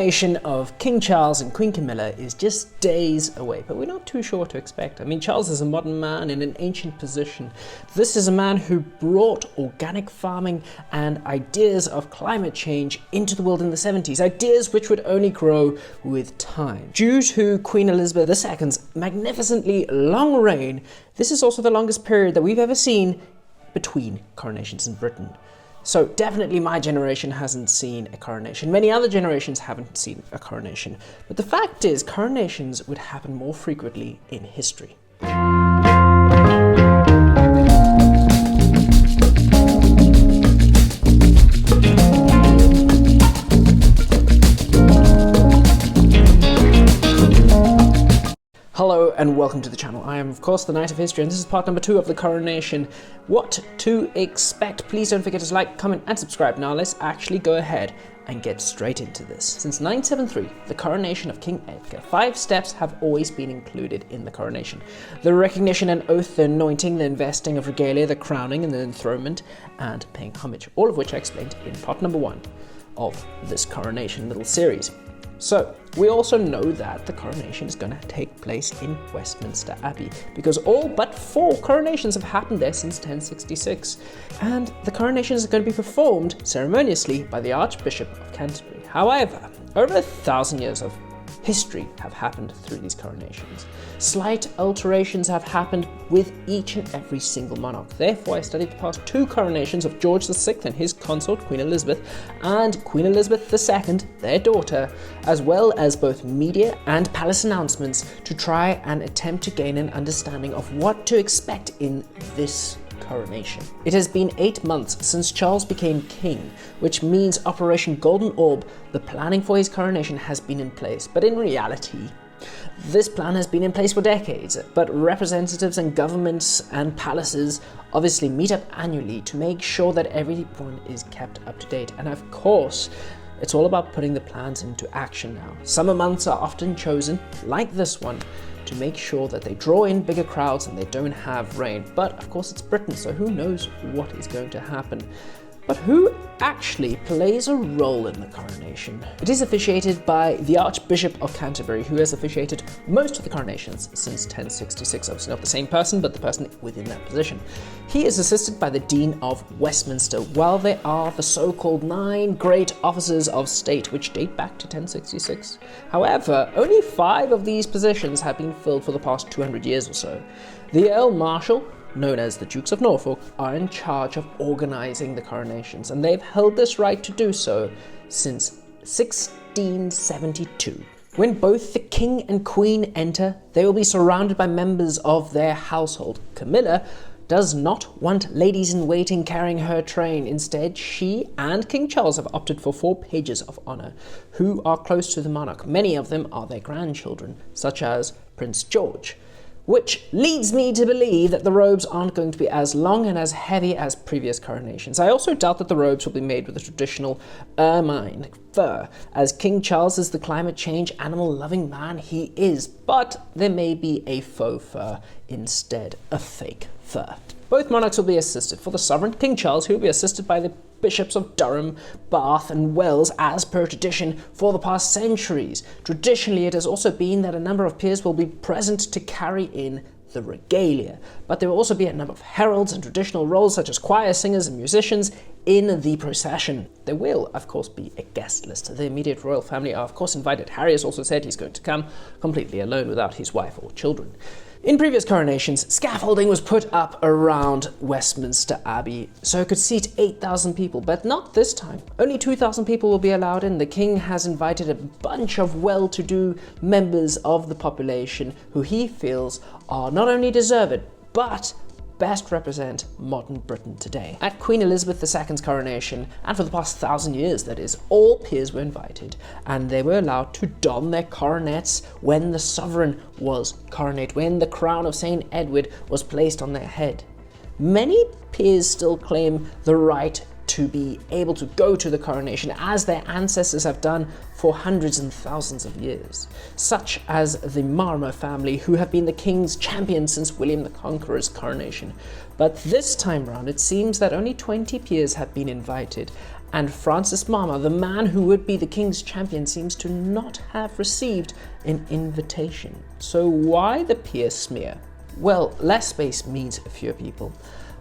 coronation of King Charles and Queen Camilla is just days away, but we're not too sure what to expect. I mean, Charles is a modern man in an ancient position. This is a man who brought organic farming and ideas of climate change into the world in the 70s, ideas which would only grow with time. Due to Queen Elizabeth II's magnificently long reign, this is also the longest period that we've ever seen between coronations in Britain. So definitely my generation hasn't seen a coronation. Many other generations haven't seen a coronation. But the fact is, coronations would happen more frequently in history. Hello and welcome to the channel. I am of course the Knight of History and this is part number 2 of the coronation. What to expect? Please don't forget to like, comment and subscribe. Now let's actually go ahead and get straight into this. Since 973, the coronation of King Edgar, 5 steps have always been included in the coronation. The recognition and oath, the anointing, the investing of regalia, the crowning and the enthronement, and paying homage, all of which I explained in part number 1 of this coronation little series. So, we also know that the coronation is going to take place in Westminster Abbey because all but 4 coronations have happened there since 1066. And the coronation is going to be performed ceremoniously by the Archbishop of Canterbury. However, over 1,000 years of history have happened through these coronations. Slight alterations have happened with each and every single monarch. Therefore, I studied the past 2 coronations of George VI and his consort, Queen Elizabeth, and Queen Elizabeth II, their daughter, as well as both media and palace announcements to try and attempt to gain an understanding of what to expect in this coronation. It has been 8 months since Charles became king, which means Operation Golden Orb, the planning for his coronation, has been in place. But in reality, this plan has been in place for decades, but representatives and governments and palaces obviously meet up annually to make sure that everyone is kept up to date. And of course, it's all about putting the plans into action now. Summer months are often chosen, like this one, to make sure that they draw in bigger crowds and they don't have rain. But of course it's Britain, so who knows what is going to happen. But who actually plays a role in the coronation? It is officiated by the Archbishop of Canterbury, who has officiated most of the coronations since 1066. Obviously not the same person, but the person within that position. He is assisted by the Dean of Westminster, while there are the so-called 9 great officers of state, which date back to 1066. However, only 5 of these positions have been filled for the past 200 years or so. The Earl Marshal, known as the Dukes of Norfolk, are in charge of organising the coronations, and they've held this right to do so since 1672. When both the King and Queen enter, they will be surrounded by members of their household. Camilla does not want ladies-in-waiting carrying her train. Instead, she and King Charles have opted for 4 pages of honour, who are close to the monarch. Many of them are their grandchildren, such as Prince George. Which leads me to believe that the robes aren't going to be as long and as heavy as previous coronations. I also doubt that the robes will be made with the traditional ermine fur, as King Charles is the climate change animal-loving man he is, but there may be a faux fur instead, a fake fur. Both monarchs will be assisted. For the sovereign, King Charles, he will be assisted by the bishops of Durham, Bath and Wells, as per tradition for the past centuries. Traditionally, it has also been that a number of peers will be present to carry in the regalia, but there will also be a number of heralds and traditional roles such as choir singers and musicians in the procession. There will, of course, be a guest list. The immediate royal family are, of course, invited. Harry has also said he's going to come completely alone without his wife or children. In previous coronations, scaffolding was put up around Westminster Abbey so it could seat 8,000 people, but not this time. Only 2,000 people will be allowed in. The king has invited a bunch of well-to-do members of the population who he feels are not only deserved, but best represent modern Britain today. At Queen Elizabeth II's coronation, and for the past 1,000 years that is, all peers were invited, and they were allowed to don their coronets when the sovereign was coronated, when the crown of St. Edward was placed on their head. Many peers still claim the right to be able to go to the coronation as their ancestors have done for hundreds and thousands of years, such as the Marmer family, who have been the king's champions since William the Conqueror's coronation. But this time round, it seems that only 20 peers have been invited, And Francis Marmor, the man who would be the king's champion, seems to not have received an invitation. So why the peer smear? Well, less space means fewer people.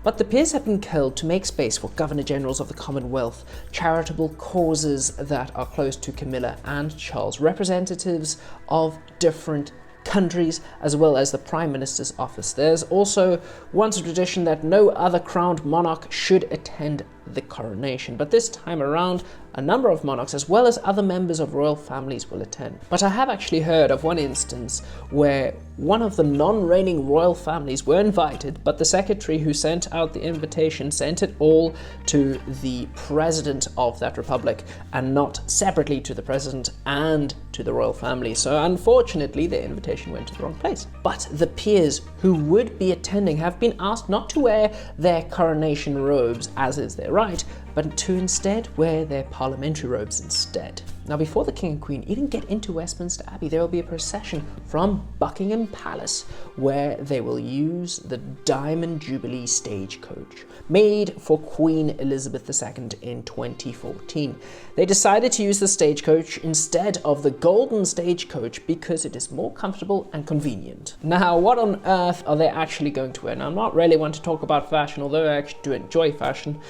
But the peers have been killed to make space for Governor-Generals of the Commonwealth, charitable causes that are close to Camilla and Charles, representatives of different countries, as well as the Prime Minister's office. There's also once a tradition that no other crowned monarch should attend the coronation, but this time around a number of monarchs as well as other members of royal families will attend. But I have actually heard of one instance where one of the non-reigning royal families were invited, but the secretary who sent out the invitation sent it all to the president of that republic and not separately to the president and to the royal family. So unfortunately the invitation went to the wrong place. But the peers who would be attending have been asked not to wear their coronation robes, as is their right, but to instead wear their parliamentary robes instead. Now, before the King and Queen even get into Westminster Abbey, there will be a procession from Buckingham Palace where they will use the Diamond Jubilee stagecoach, made for Queen Elizabeth II in 2014. They decided to use the stagecoach instead of the golden stagecoach because it is more comfortable and convenient. Now, what on earth are they actually going to wear? Now, I'm not really one to talk about fashion, although I actually do enjoy fashion.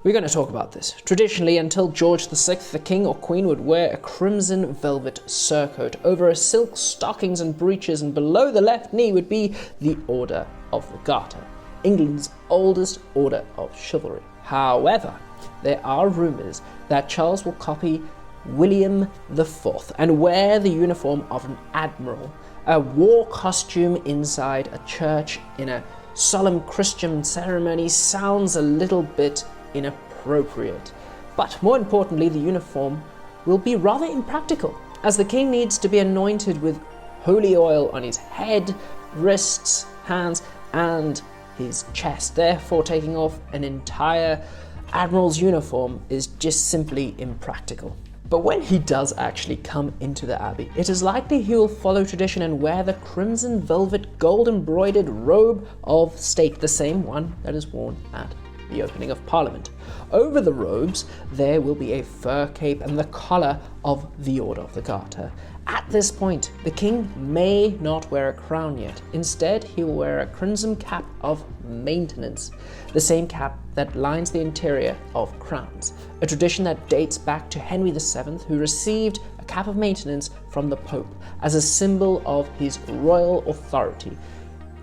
We're going to talk about this. Traditionally, until George VI, the king or queen would wear a crimson velvet surcoat over a silk stockings and breeches, and below the left knee would be the Order of the Garter, England's oldest order of chivalry. However, there are rumours that Charles will copy William IV and wear the uniform of an admiral, a war costume inside a church in a solemn Christian ceremony sounds a little bit inappropriate. But more importantly, the uniform will be rather impractical, as the king needs to be anointed with holy oil on his head, wrists, hands, and his chest. Therefore, taking off an entire admiral's uniform is just simply impractical. But when he does actually come into the abbey, it is likely he will follow tradition and wear the crimson velvet gold embroidered robe of state, the same one that is worn at the opening of Parliament. Over the robes, there will be a fur cape and the collar of the Order of the Garter. At this point, the king may not wear a crown yet. Instead, he will wear a crimson cap of maintenance, the same cap that lines the interior of crowns, a tradition that dates back to Henry VII, who received a cap of maintenance from the Pope as a symbol of his royal authority.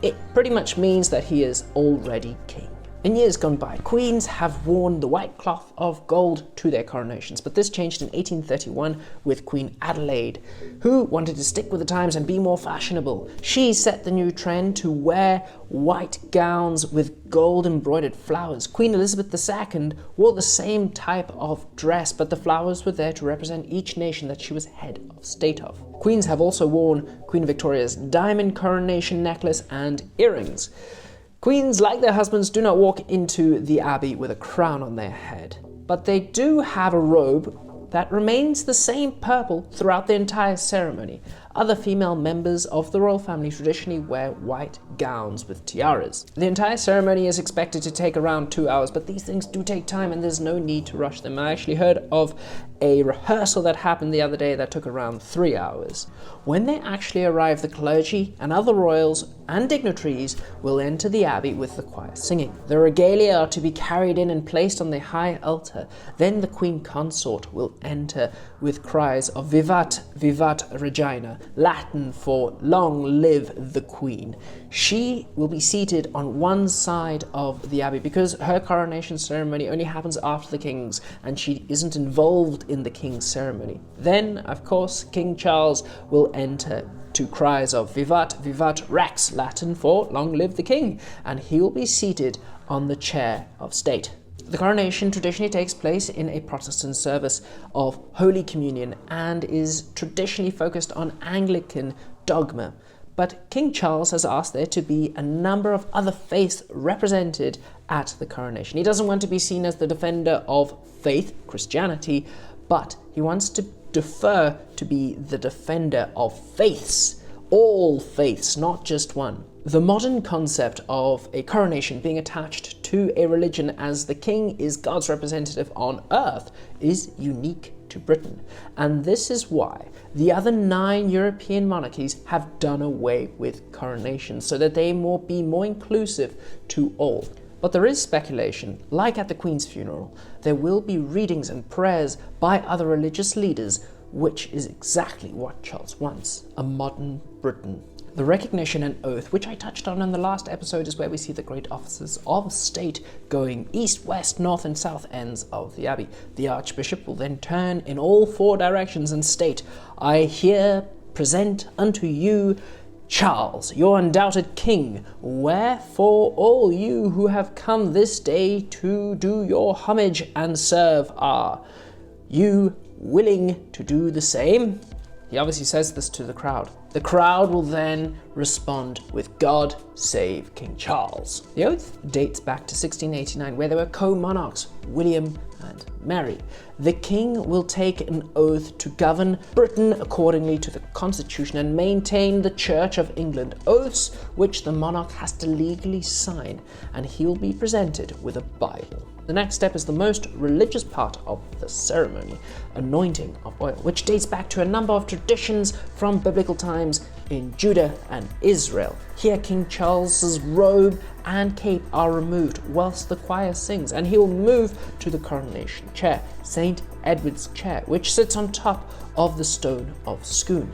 It pretty much means that he is already king. In years gone by, queens have worn the white cloth of gold to their coronations, but this changed in 1831 with Queen Adelaide, who wanted to stick with the times and be more fashionable. She set the new trend to wear white gowns with gold embroidered flowers. Queen Elizabeth II wore the same type of dress, but the flowers were there to represent each nation that she was head of state of. Queens have also worn Queen Victoria's diamond coronation necklace and earrings. Queens, like their husbands, do not walk into the abbey with a crown on their head, but they do have a robe that remains the same purple throughout the entire ceremony. Other female members of the royal family traditionally wear white gowns with tiaras. The entire ceremony is expected to take around 2 hours, but these things do take time and there's no need to rush them. I actually heard of a rehearsal that happened the other day that took around 3 hours. When they actually arrive, the clergy and other royals and dignitaries will enter the abbey with the choir singing. The regalia are to be carried in and placed on the high altar. Then the queen consort will enter with cries of Vivat, Vivat Regina, Latin for long live the queen. She will be seated on one side of the abbey because her coronation ceremony only happens after the king's and she isn't involved in the king's ceremony. Then, of course, King Charles will enter to cries of Vivat, Vivat Rex, Latin for long live the king, and he will be seated on the chair of state. The coronation traditionally takes place in a Protestant service of Holy Communion and is traditionally focused on Anglican dogma. But King Charles has asked there to be a number of other faiths represented at the coronation. He doesn't want to be seen as the defender of faith, Christianity, but he wants to defer to be the defender of faiths, all faiths, not just one. The modern concept of a coronation being attached to a religion as the king is God's representative on earth is unique to Britain. And this is why the other 9 European monarchies have done away with coronation, so that they be more inclusive to all. But there is speculation, like at the Queen's funeral, there will be readings and prayers by other religious leaders, which is exactly what Charles wants, a modern Britain. The recognition and oath, which I touched on in the last episode, is where we see the great officers of state going east, west, north and south ends of the abbey. The archbishop will then turn in all 4 directions and state, "I here present unto you Charles, your undoubted king, wherefore all you who have come this day to do your homage and serve are you willing to do the same?" He obviously says this to the crowd. The crowd will then respond with "God save King Charles." The oath dates back to 1689, where there were co-monarchs, William and Mary. The king will take an oath to govern Britain accordingly to the Constitution and maintain the Church of England, oaths which the monarch has to legally sign, and he will be presented with a Bible. The next step is the most religious part of the ceremony, anointing of oil, which dates back to a number of traditions from biblical times in Judah and Israel. Here King Charles's robe and cape are removed whilst the choir sings, and he will move to the coronation chair, St. Edward's chair, which sits on top of the stone of Scone.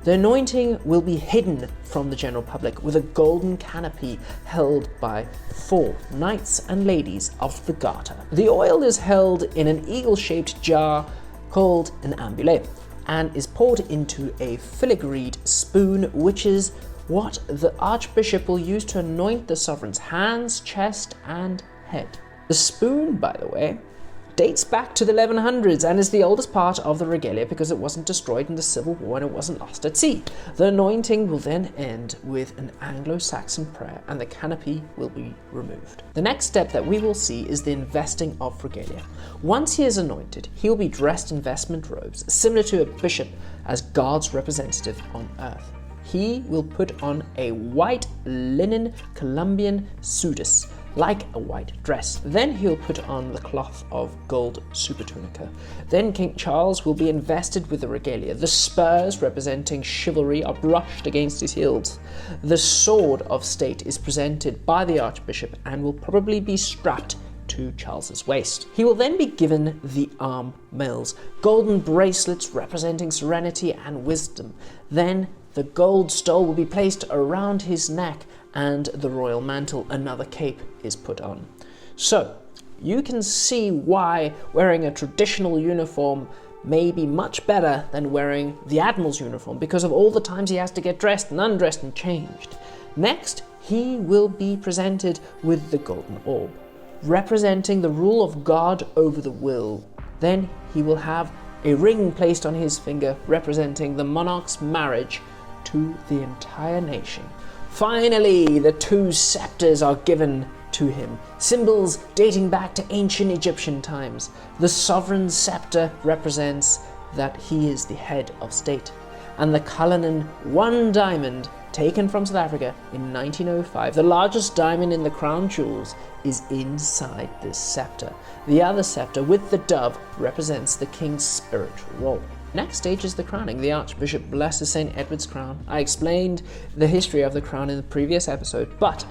The anointing will be hidden from the general public with a golden canopy held by 4 knights and ladies of the Garter. The oil is held in an eagle-shaped jar called an ambulet and is poured into a filigreed spoon, which is what the archbishop will use to anoint the sovereign's hands, chest and head. The spoon, by the way, dates back to the 1100s and is the oldest part of the regalia because it wasn't destroyed in the Civil War and it wasn't lost at sea. The anointing will then end with an Anglo-Saxon prayer and the canopy will be removed. The next step that we will see is the investing of regalia. Once he is anointed, he will be dressed in vestment robes, similar to a bishop as God's representative on earth. He will put on a white linen Columbian sudus, like a white dress. Then he'll put on the cloth of gold supertunica. Then King Charles will be invested with the regalia. The spurs, representing chivalry, are brushed against his heels. The sword of state is presented by the archbishop and will probably be strapped to Charles's waist. He will then be given the arm mails, golden bracelets representing serenity and wisdom. Then the gold stole will be placed around his neck and the royal mantle, another cape, is put on. So, you can see why wearing a traditional uniform may be much better than wearing the admiral's uniform because of all the times he has to get dressed and undressed and changed. Next, he will be presented with the golden orb, representing the rule of God over the will. Then he will have a ring placed on his finger, representing the monarch's marriage to the entire nation. Finally, the 2 scepters are given to him, symbols dating back to ancient Egyptian times. The sovereign scepter represents that he is the head of state, and the Cullinan 1 diamond taken from South Africa in 1905, the largest diamond in the crown jewels, is inside this scepter. The other scepter with the dove represents the king's spiritual role. Next stage is the crowning. The archbishop blesses St. Edward's crown. I explained the history of the crown in the previous episode, but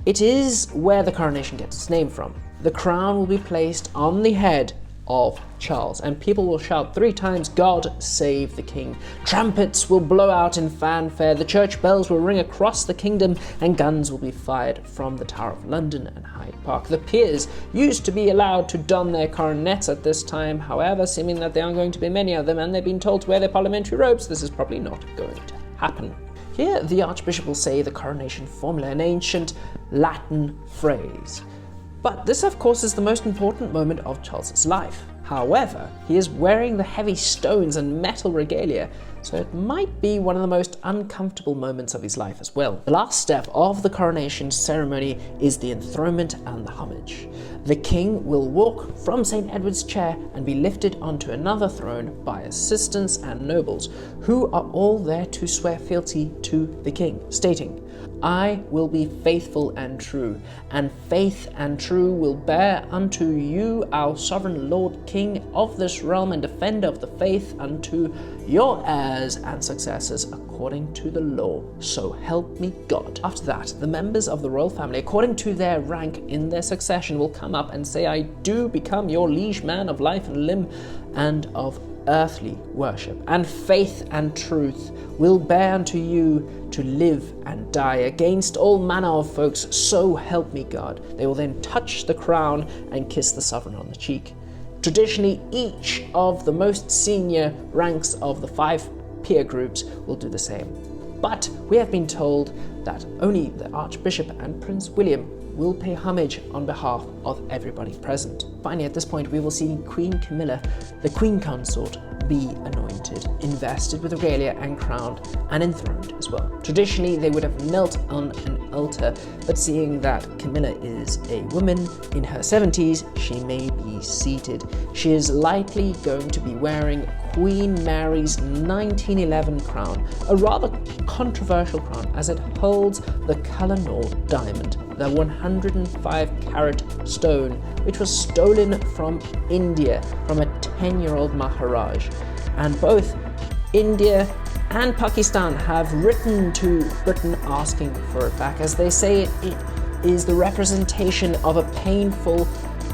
it is where the coronation gets its name from. The crown will be placed on the head of Charles, and people will shout 3 times, "God save the king." Trumpets will blow out in fanfare, the church bells will ring across the kingdom, and guns will be fired from the Tower of London and Hyde Park. The peers used to be allowed to don their coronets at this time, however, seeming that there aren't going to be many of them, and they've been told to wear their parliamentary robes, this is probably not going to happen. Here, the archbishop will say the coronation formula, an ancient Latin phrase. But this, of course, is the most important moment of Charles's life. However, he is wearing the heavy stones and metal regalia, so it might be one of the most uncomfortable moments of his life as well. The last step of the coronation ceremony is the enthronement and the homage. The king will walk from St. Edward's chair and be lifted onto another throne by assistants and nobles, who are all there to swear fealty to the king, stating, I will be faithful and true, and faith and true will bear unto you our sovereign Lord King of this realm and defender of the faith unto your heirs and successors according to the law. So help me God. After that, the members of the royal family, according to their rank in their succession, will come up and say, I do become your liege man of life and limb and of earthly worship, and faith and truth will bear unto you to live and die against all manner of folks, so help me God. They will then touch the crown and kiss the sovereign on the cheek. Traditionally, each of the most senior ranks of the 5 peer groups will do the same. But we have been told that only the Archbishop and Prince William will pay homage on behalf of everybody present. Finally, at this point, we will see Queen Camilla, the Queen Consort, be anointed, invested with regalia and crowned, and enthroned as well. Traditionally, they would have knelt on an altar, but seeing that Camilla is a woman in her 70s, she may be seated. She is likely going to be wearing Queen Mary's 1911 crown, a rather controversial crown as it holds the Coronation diamond, the 105-carat stone, which was stolen from India from a 10-year-old Maharaj. And both India and Pakistan have written to Britain asking for it back, as they say it is the representation of a painful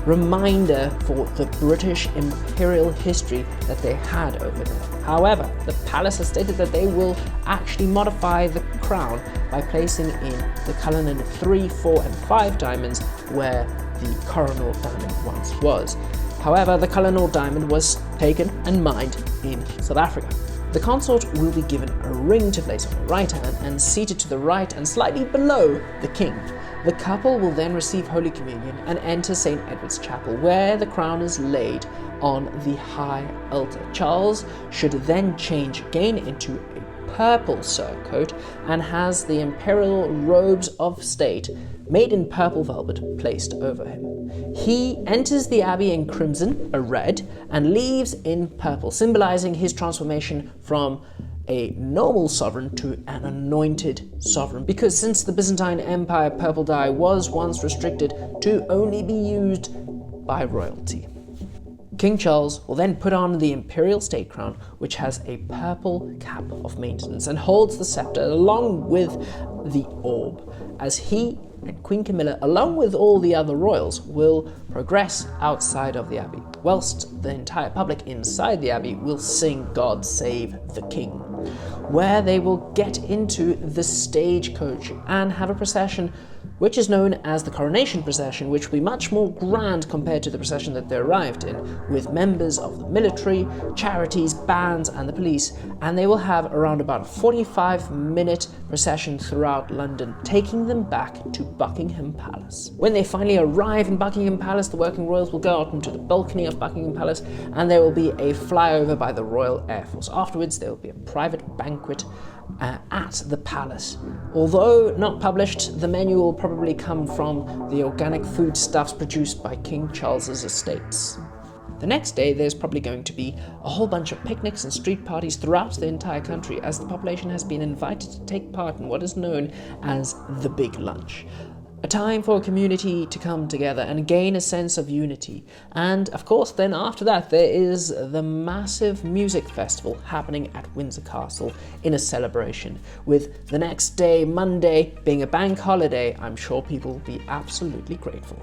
reminder for the British imperial history that they had over there. However, the palace has stated that they will actually modify the crown by placing in the Cullinan 3, 4 and 5 diamonds where the Coronal diamond once was. However, the Cullinan diamond was taken and mined in South Africa. The consort will be given a ring to place on the right hand and seated to the right and slightly below the king. The couple will then receive Holy Communion and enter St. Edward's Chapel, where the crown is laid on the high altar. Charles should then change again into a purple surcoat and has the imperial robes of state made in purple velvet placed over him. He enters the abbey in crimson, a red, and leaves in purple, symbolizing his transformation from a normal sovereign to an anointed sovereign, because since the Byzantine Empire, purple dye was once restricted to only be used by royalty. King Charles will then put on the imperial state crown, which has a purple cap of maintenance and holds the scepter along with the orb, as he and Queen Camilla, along with all the other royals, will progress outside of the abbey, whilst the entire public inside the abbey will sing God Save the King, where they will get into the stagecoach and have a procession which is known as the Coronation procession, which will be much more grand compared to the procession that they arrived in, with members of the military, charities, bands and the police, and they will have around about a 45-minute procession throughout London, taking them back to Buckingham Palace. When they finally arrive in Buckingham Palace, the working royals will go out into the balcony of Buckingham Palace and there will be a flyover by the Royal Air Force. Afterwards, there will be a private banquet at the palace. Although not published, the menu will probably come from the organic foodstuffs produced by King Charles's estates. The next day, there's probably going to be a whole bunch of picnics and street parties throughout the entire country, as the population has been invited to take part in what is known as the Big Lunch. A time for a community to come together and gain a sense of unity. And of course, then after that, there is the massive music festival happening at Windsor Castle in a celebration, with the next day, Monday, being a bank holiday. I'm sure people will be absolutely grateful.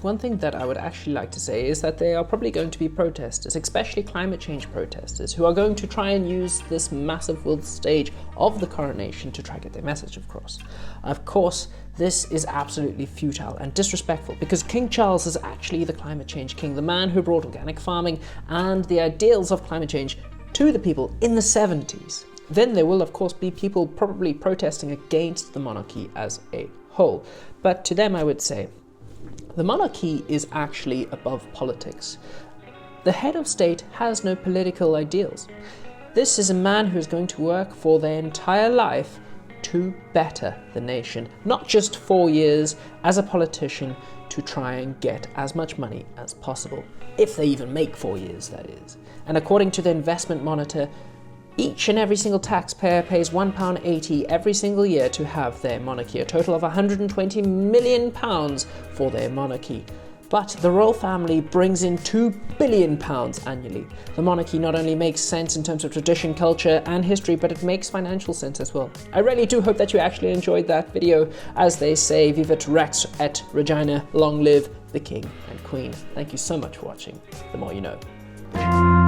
One thing that I would actually like to say is that there are probably going to be protesters, especially climate change protesters, who are going to try and use this massive world stage of the coronation to try to get their message across. Of course, this is absolutely futile and disrespectful, because King Charles is actually the climate change king, the man who brought organic farming and the ideals of climate change to the people in the 70s. Then there will of course be people probably protesting against the monarchy as a whole, but to them I would say, the monarchy is actually above politics. The head of state has no political ideals. This is a man who is going to work for their entire life to better the nation, not just 4 years as a politician to try and get as much money as possible, if they even make 4 years, that is. And according to the Investment Monitor, Each and every single taxpayer pays £1.80 every single year to have their monarchy, a total of £120 million for their monarchy. But the royal family brings in £2 billion annually. The monarchy not only makes sense in terms of tradition, culture and history, but it makes financial sense as well. I really do hope that you actually enjoyed that video. As they say, Vivat Rex et Regina, long live the King and Queen. Thank you so much for watching. The more you know.